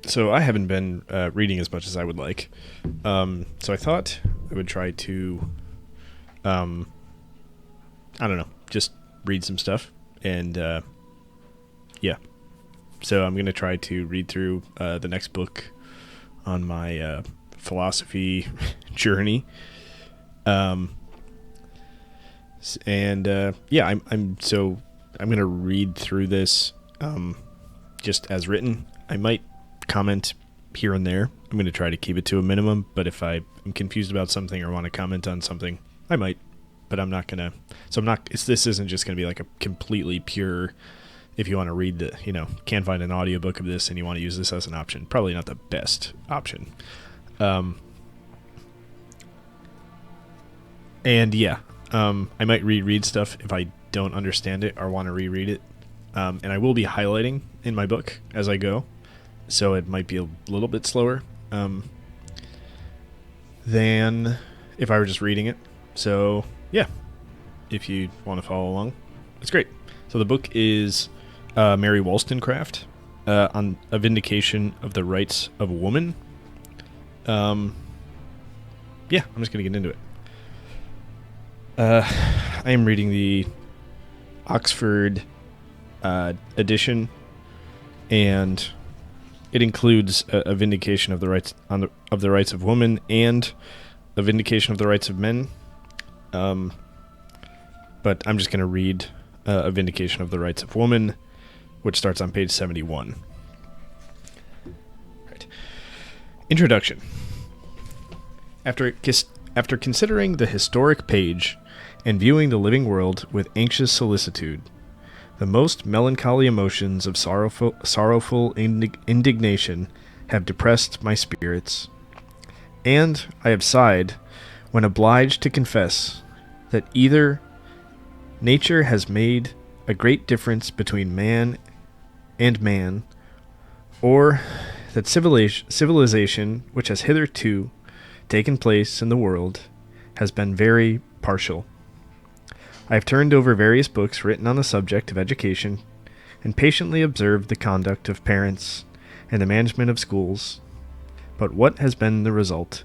So I haven't been reading as much as I would like. So I thought I would try to, um, I don't know, just read some stuff. And yeah, so I'm going to try to read through the next book on my philosophy journey. Um, yeah, I'm going to read through this just as written. I might comment here and there. I'm going to try to keep it to a minimum, but if I am confused about something or want to comment on something, I might, but I'm not going to. So I'm not, this isn't just going to be like a completely pure, if you want to read can't find an audiobook of this and you want to use this as an option. Probably not the best option. And yeah, I might reread stuff if I don't understand it or want to reread it. And I will be highlighting in my book as I go, so it might be a little bit slower than if I were just reading it. So yeah, if you want to follow along, it's great. So the book is Mary Wollstonecraft on a Vindication of the Rights of Woman. Yeah, I'm just going to get into it. I am reading the Oxford edition, and it includes a vindication of the rights of the rights of women and a vindication of the rights of men. But I'm just going to read a vindication of the rights of woman, which starts on page 71. Right. Introduction. After considering the historic page and viewing the living world with anxious solicitude, the most melancholy emotions of sorrowful indignation have depressed my spirits, and I have sighed when obliged to confess that either nature has made a great difference between man and man, or that civilization which has hitherto taken place in the world has been very partial. I have turned over various books written on the subject of education and patiently observed the conduct of parents and the management of schools. But what has been the result?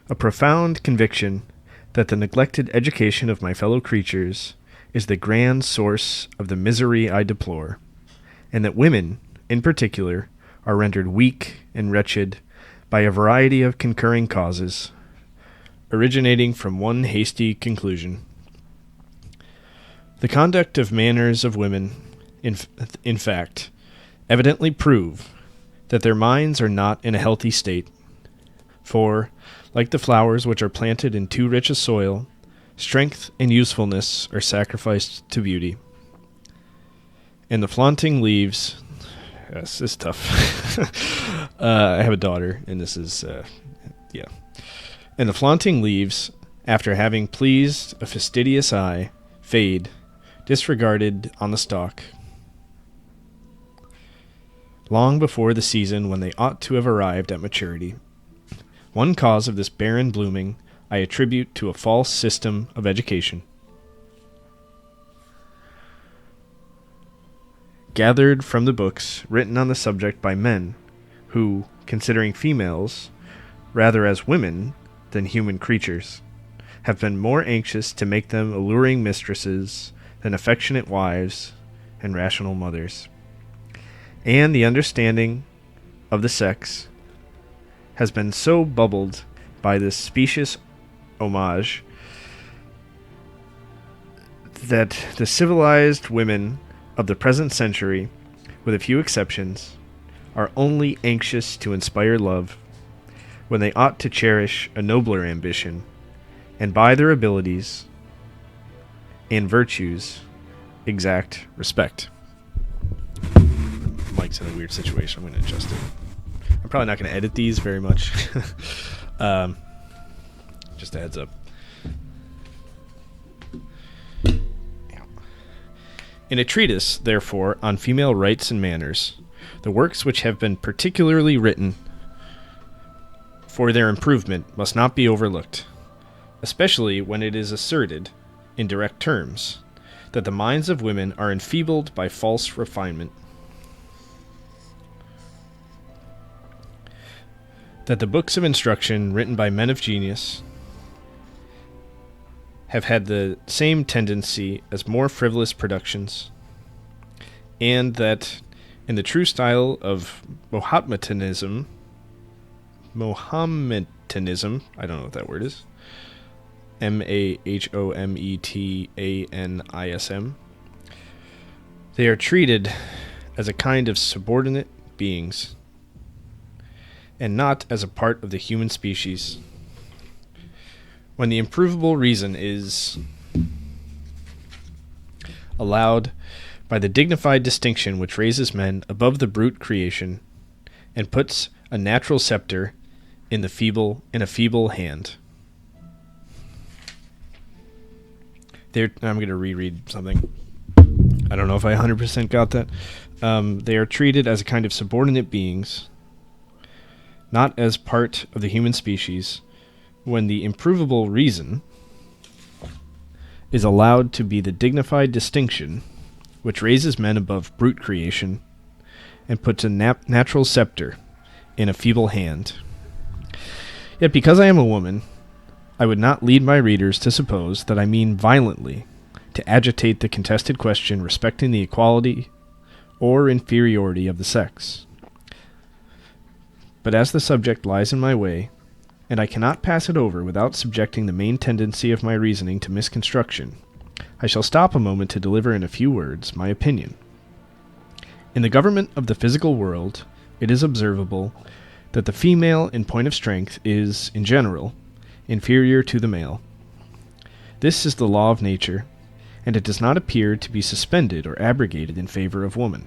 A profound conviction that the neglected education of my fellow creatures is the grand source of the misery I deplore, and that women, in particular, are rendered weak and wretched by a variety of concurring causes, originating from one hasty conclusion. The conduct of manners of women, in fact, evidently prove that their minds are not in a healthy state, for, like the flowers which are planted in too rich a soil, strength and usefulness are sacrificed to beauty. And the flaunting leaves... Yes, this is tough. I have a daughter, and this is... yeah. And the flaunting leaves, after having pleased a fastidious eye, fade, disregarded on the stalk, long before the season when they ought to have arrived at maturity. One cause of this barren blooming I attribute to a false system of education, gathered from the books written on the subject by men who, considering females rather as women than human creatures, have been more anxious to make them alluring mistresses than affectionate wives and rational mothers. And the understanding of the sex has been so bubbled by this specious homage that the civilized women of the present century, with a few exceptions, are only anxious to inspire love when they ought to cherish a nobler ambition, and by their abilities and virtues exact respect. Mike's in a weird situation. I'm going to adjust it. I'm probably not going to edit these very much. Just a heads up. In a treatise, therefore, on female rights and manners, the works which have been particularly written for their improvement must not be overlooked, especially when it is asserted, in direct terms, that the minds of women are enfeebled by false refinement. that the books of instruction written by men of genius have had the same tendency as more frivolous productions, and that in the true style of Mohammedanism, I don't know what that word is, MahometAnism, they are treated as a kind of subordinate beings, and not as a part of the human species. When the improvable reason is allowed by the dignified distinction which raises men above the brute creation and puts a natural scepter in a feeble hand. I'm going to reread something. I don't know if I 100% got that. They are treated as a kind of subordinate beings, not as part of the human species, when the improvable reason is allowed to be the dignified distinction which raises men above brute creation and puts a natural scepter in a feeble hand. Yet because I am a woman, I would not lead my readers to suppose that I mean violently to agitate the contested question respecting the equality or inferiority of the sex. But as the subject lies in my way, and I cannot pass it over without subjecting the main tendency of my reasoning to misconstruction, I shall stop a moment to deliver in a few words my opinion. In the government of the physical world, it is observable that the female in point of strength is, in general, inferior to the male. This is the law of nature, and it does not appear to be suspended or abrogated in favor of woman.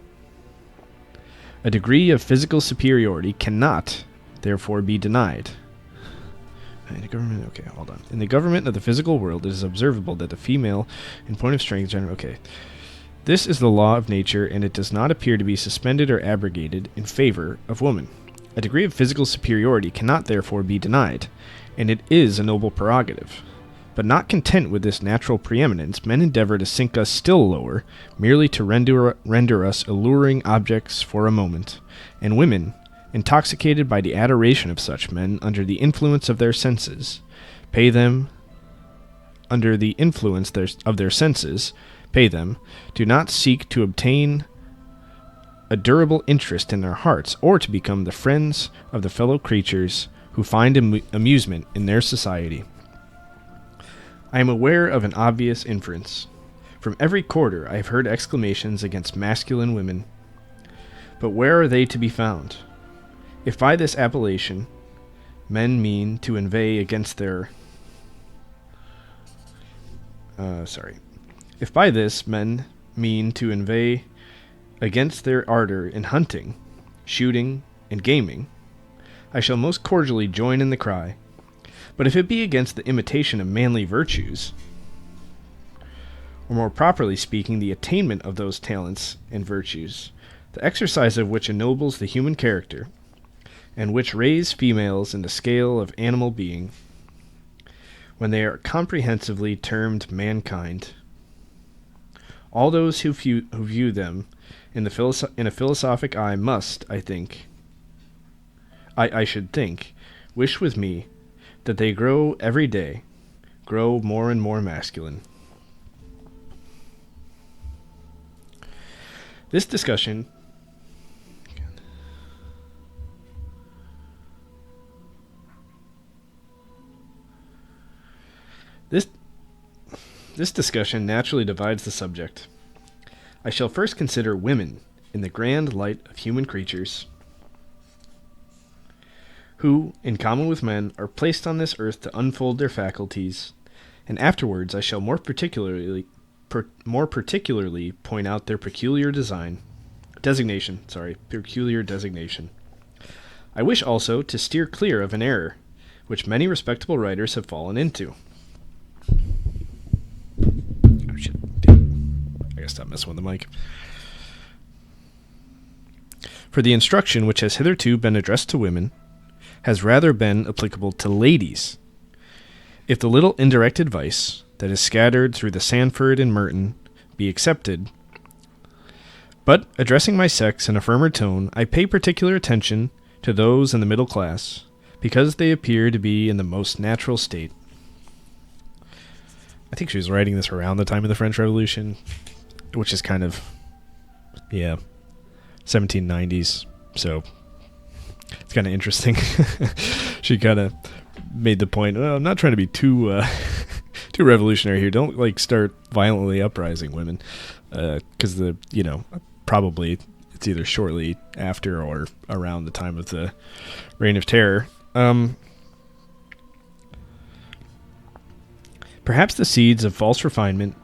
A degree of physical superiority cannot, therefore, be denied. In the government of the physical world, it is observable that the female, in point of strength, This is the law of nature, and it does not appear to be suspended or abrogated in favor of woman. A degree of physical superiority cannot, therefore, be denied, and it is a noble prerogative. But not content with this natural preeminence, men endeavor to sink us still lower, merely to render us alluring objects for a moment, and women, intoxicated by the adoration of such men under the influence of their senses, pay them, do not seek to obtain a durable interest in their hearts, or to become the friends of the fellow creatures who find amusement in their society. I am aware of an obvious inference. From every quarter I have heard exclamations against masculine women. But where are they to be found? If by this appellation men mean to inveigh against their... If by this men mean to inveigh against their ardor in hunting, shooting, and gaming, I shall most cordially join in the cry. But if it be against the imitation of manly virtues, or more properly speaking, the attainment of those talents and virtues, the exercise of which ennobles the human character, and which raise females in the scale of animal being, when they are comprehensively termed mankind, all those who view them in a philosophic eye must, I should think, wish with me that they grow every day, grow more and more masculine. This discussion naturally divides the subject. I shall first consider women in the grand light of human creatures, who, in common with men, are placed on this earth to unfold their faculties, and afterwards I shall more particularly point out their peculiar designation. I wish also to steer clear of an error, which many respectable writers have fallen into. Oh shit! I gotta stop messing with the mic. For the instruction which has hitherto been addressed to women has rather been applicable to ladies. If the little indirect advice that is scattered through the Sandford and Merton be accepted, but addressing my sex in a firmer tone, I pay particular attention to those in the middle class, because they appear to be in the most natural state. I think she was writing this around the time of the French Revolution, which is kind of, 1790s. So it's kind of interesting. She kind of made the point, I'm not trying to be too too revolutionary here. Don't like start violently uprising women, because probably it's either shortly after or around the time of the Reign of Terror. Perhaps the seeds of false refinement,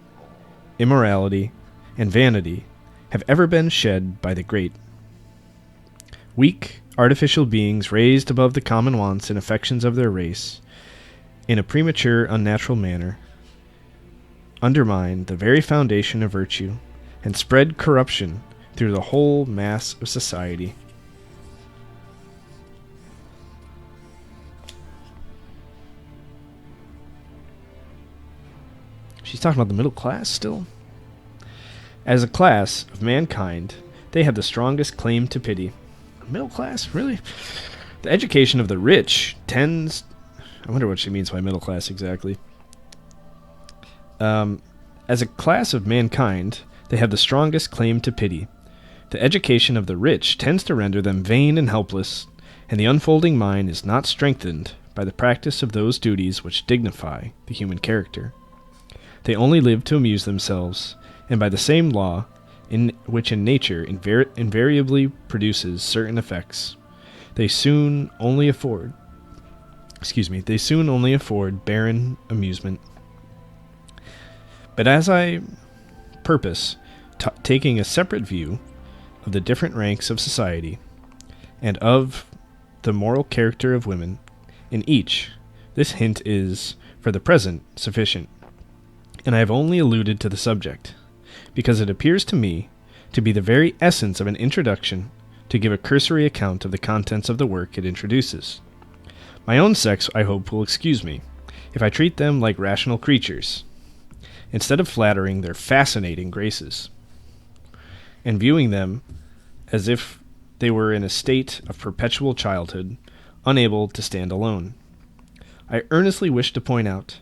immorality, and vanity have ever been shed by the great. Weak, artificial beings raised above the common wants and affections of their race, in a premature, unnatural manner, undermine the very foundation of virtue and spread corruption through the whole mass of society. She's talking about the middle class still. As a class of mankind, they have the strongest claim to pity. Middle class? Really? The education of the rich tends... I wonder what she means by middle class exactly. As a class of mankind, they have the strongest claim to pity. The education of the rich tends to render them vain and helpless, and the unfolding mind is not strengthened by the practice of those duties which dignify the human character. They only live to amuse themselves, and by the same law, which in nature invariably produces certain effects, they soon only afford barren amusement. But as I purpose taking a separate view of the different ranks of society, and of the moral character of women in each, this hint is, for the present, sufficient. And I have only alluded to the subject, because it appears to me to be the very essence of an introduction to give a cursory account of the contents of the work it introduces. My own sex, I hope, will excuse me, if I treat them like rational creatures, instead of flattering their fascinating graces, and viewing them as if they were in a state of perpetual childhood, unable to stand alone. I earnestly wish to point out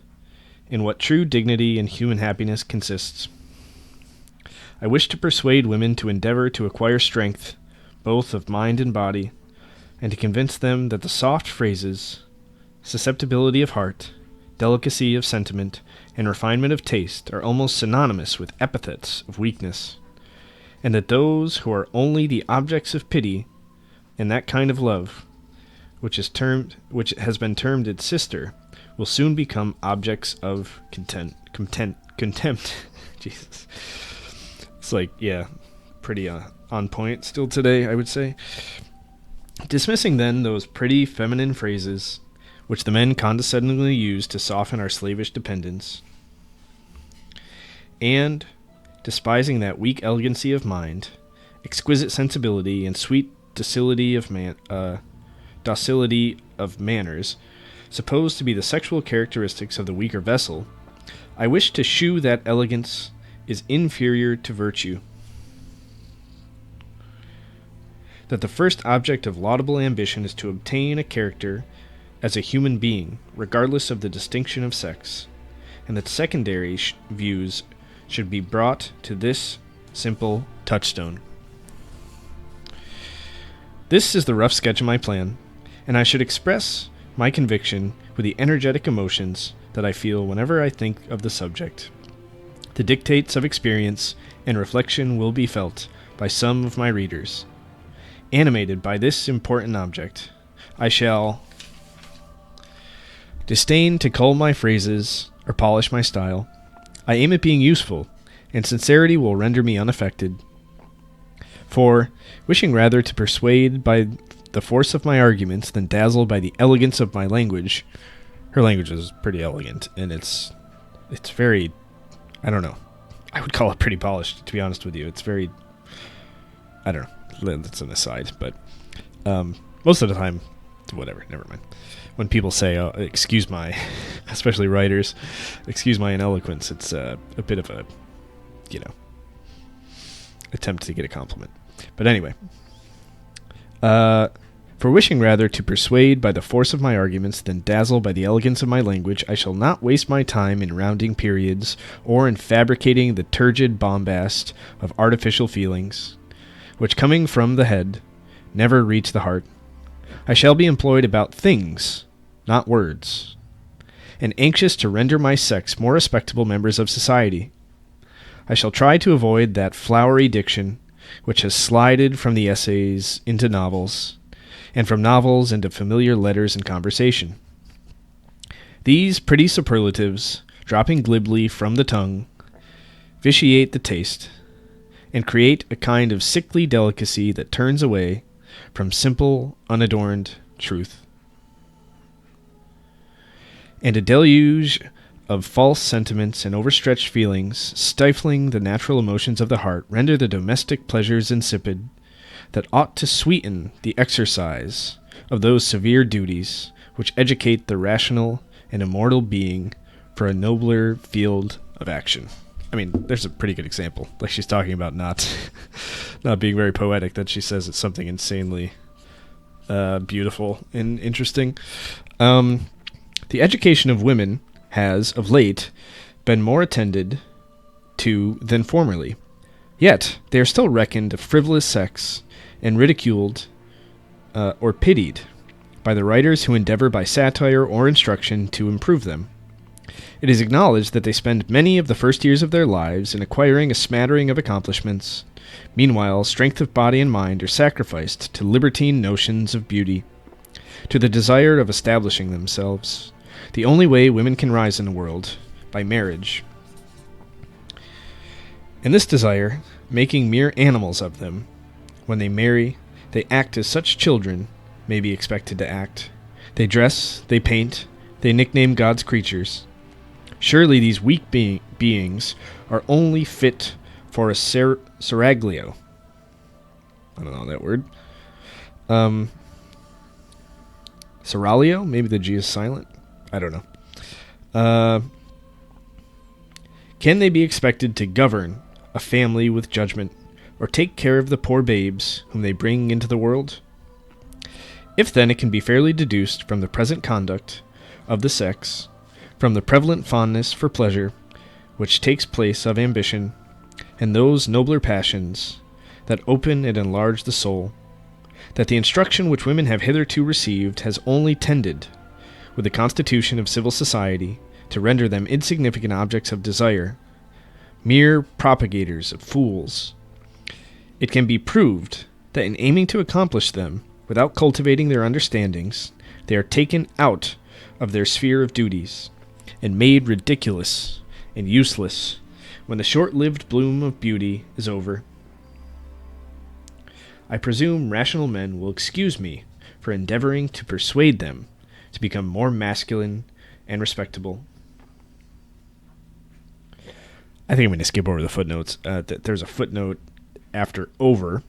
in what true dignity and human happiness consists. I wish to persuade women to endeavor to acquire strength, both of mind and body, and to convince them that the soft phrases, susceptibility of heart, delicacy of sentiment, and refinement of taste are almost synonymous with epithets of weakness, and that those who are only the objects of pity and that kind of love, which has been termed its sister, will soon become objects of contempt. Jesus. It's like, pretty on point still today, I would say. Dismissing then those pretty feminine phrases which the men condescendingly use to soften our slavish dependence, and despising that weak elegancy of mind, exquisite sensibility, and sweet docility of manners, supposed to be the sexual characteristics of the weaker vessel, I wish to shew that elegance is inferior to virtue, that the first object of laudable ambition is to obtain a character as a human being, regardless of the distinction of sex, and that secondary views should be brought to this simple touchstone. This is the rough sketch of my plan, and I should express my conviction with the energetic emotions that I feel whenever I think of the subject. The dictates of experience and reflection will be felt by some of my readers. Animated by this important object, I shall disdain to cull my phrases or polish my style. I aim at being useful, and sincerity will render me unaffected. For, wishing rather to persuade by the force of my arguments than dazzle by the elegance of my language, her language is pretty elegant, and it's very, I don't know, I would call it pretty polished, to be honest with you. It's very, I don't know, that's an aside, but most of the time, whatever, never mind. When people say, excuse my, especially writers, excuse my ineloquence, it's a bit of a, attempt to get a compliment. But anyway, For wishing rather to persuade by the force of my arguments than dazzle by the elegance of my language, I shall not waste my time in rounding periods, or in fabricating the turgid bombast of artificial feelings, which coming from the head, never reach the heart. I shall be employed about things, not words, and anxious to render my sex more respectable members of society. I shall try to avoid that flowery diction which has slided from the essays into novels, and from novels into familiar letters and conversation. These pretty superlatives, dropping glibly from the tongue, vitiate the taste, and create a kind of sickly delicacy that turns away from simple, unadorned truth. And a deluge of false sentiments and overstretched feelings, stifling the natural emotions of the heart, render the domestic pleasures insipid, that ought to sweeten the exercise of those severe duties which educate the rational and immortal being for a nobler field of action. I mean, there's a pretty good example. Like, she's talking about not being very poetic, that she says it's something insanely beautiful and interesting. The education of women has, of late, been more attended to than formerly. Yet, they are still reckoned a frivolous sex, and ridiculed or pitied by the writers who endeavor by satire or instruction to improve them. It is acknowledged that they spend many of the first years of their lives in acquiring a smattering of accomplishments. Meanwhile, strength of body and mind are sacrificed to libertine notions of beauty, to the desire of establishing themselves. The only way women can rise in the world, by marriage. And this desire, making mere animals of them, when they marry, they act as such children may be expected to act. They dress, they paint, they nickname God's creatures. Surely these weak beings are only fit for a seraglio. I don't know that word. Seraglio? Maybe the G is silent? I don't know. Can they be expected to govern a family with judgment, or take care of the poor babes whom they bring into the world? If then it can be fairly deduced from the present conduct of the sex, from the prevalent fondness for pleasure, which takes place of ambition, and those nobler passions that open and enlarge the soul, that the instruction which women have hitherto received has only tended, with the constitution of civil society, to render them insignificant objects of desire, mere propagators of fools, it can be proved that in aiming to accomplish them, without cultivating their understandings, they are taken out of their sphere of duties, and made ridiculous and useless when the short-lived bloom of beauty is over. I presume rational men will excuse me for endeavoring to persuade them to become more masculine and respectable. I think I'm going to skip over the footnotes. There's a footnote after over,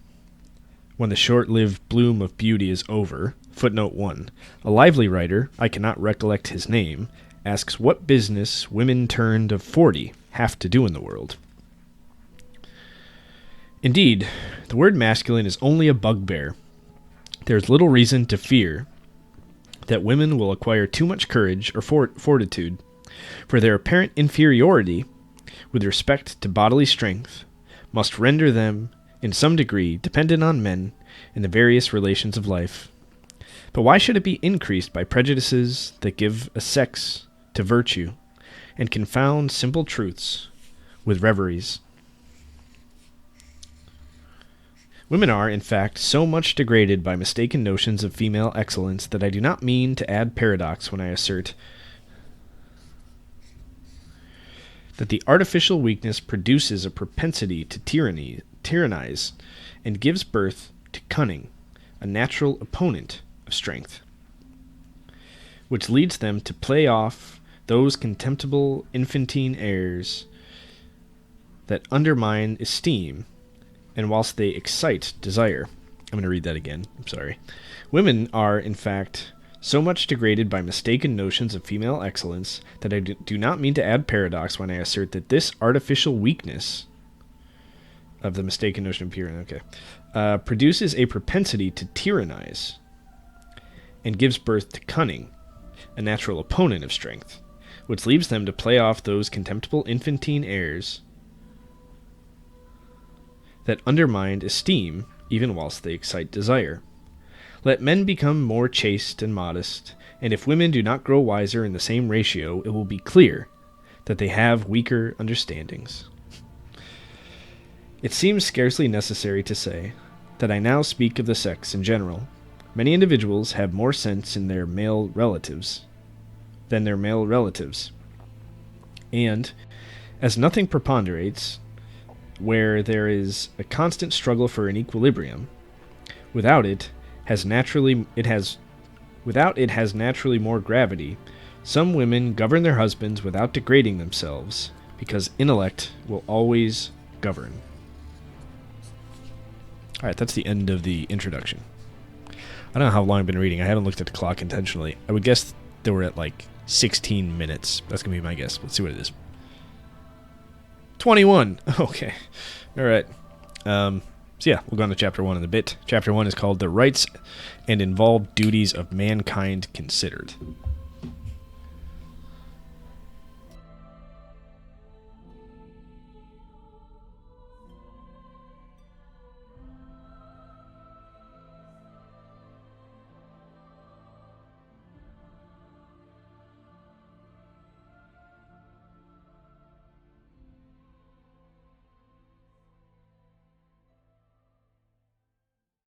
when the short-lived bloom of beauty is over. Footnote 1. A lively writer, I cannot recollect his name, asks what business women turned of 40 have to do in the world. Indeed, the word masculine is only a bugbear. There is little reason to fear that women will acquire too much courage or fortitude, for their apparent inferiority with respect to bodily strength must render them, in some degree, dependent on men in the various relations of life. But why should it be increased by prejudices that give a sex to virtue, and confound simple truths with reveries? Women are, in fact, so much degraded by mistaken notions of female excellence that I do not mean to add paradox when I assert that the artificial weakness produces a propensity to tyrannize, and gives birth to cunning, a natural opponent of strength, which leads them to play off those contemptible infantine airs that undermine esteem, and whilst they excite desire. I'm going to read that again. I'm sorry. Women are, in fact, so much degraded by mistaken notions of female excellence that I do not mean to add paradox when I assert that this artificial weakness of the mistaken notion of tyranny, produces a propensity to tyrannize, and gives birth to cunning, a natural opponent of strength, which leaves them to play off those contemptible infantine airs that undermine esteem even whilst they excite desire. Let men become more chaste and modest, and if women do not grow wiser in the same ratio, it will be clear that they have weaker understandings. It seems scarcely necessary to say that I now speak of the sex in general. Many individuals have more sense in their male relatives than their male relatives, and as nothing preponderates where there is a constant struggle for an equilibrium, without it has naturally more gravity. Some women govern their husbands without degrading themselves, because intellect will always govern. Alright, that's the end of the introduction. I don't know how long I've been reading. I haven't looked at the clock intentionally. I would guess they were at like 16 minutes. That's going to be my guess. Let's see what it is. 21. Okay. Alright. So yeah, we'll go on to Chapter 1 in a bit. Chapter 1 is called The Rights and Involved Duties of Mankind Considered.